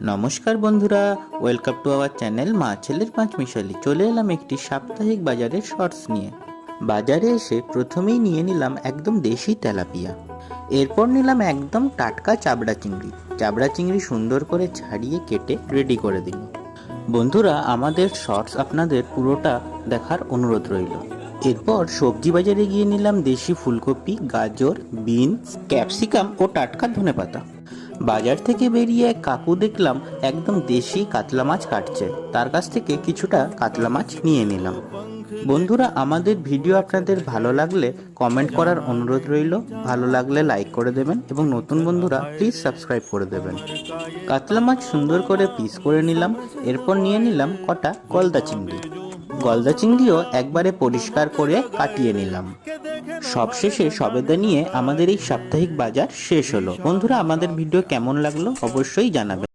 নমস্কার বন্ধুরা, welcome to our channel মা ছেলের পাঁচমিশালি। চলে এলাম একটি সাপ্তাহিক বাজারের শর্টস নিয়ে। বাজারে এসে প্রথমেই নিয়ে নিলাম একদম দেশি তেলাপিয়া। এরপর নিলাম একদম টাটকা চাবড়া চিংড়ি। চাবড়া চিংড়ি সুন্দর করে ছাড়িয়ে কেটে রেডি করে দিল। বন্ধুরা, আমাদের শর্টস আপনাদের পুরোটা দেখার অনুরোধ রইল। এরপর সবজি বাজারে গিয়ে নিলাম দেশি ফুলকপি, গাজর, বিনস, ক্যাপসিকাম ও টাটকা ধনেপাতা। বাজার থেকে বেরিয়ে এক কাকু দেখলাম একদম দেশি কাতলা মাছ কাটছে। তার কাছ থেকে কিছুটা কাতলা মাছ নিয়ে নিলাম। বন্ধুরা, আমাদের ভিডিও আপনাদের ভালো লাগলে কমেন্ট করার অনুরোধ রইল। ভালো লাগলে লাইক করে দেবেন এবং নতুন বন্ধুরা প্লিজ সাবস্ক্রাইব করে দেবেন। কাতলা মাছ সুন্দর করে পিস করে নিলাম। এরপর নিয়ে নিলাম কটা গলদা চিংড়ি। গলদা চিংড়িও একবারে পরিষ্কার করে কাটিয়ে নিলাম। সবশেষে সবেদা নিয়ে আমাদের এই সাপ্তাহিক বাজার শেষ হলো। বন্ধুরা, আমাদের ভিডিও কেমন লাগলো অবশ্যই জানাবেন।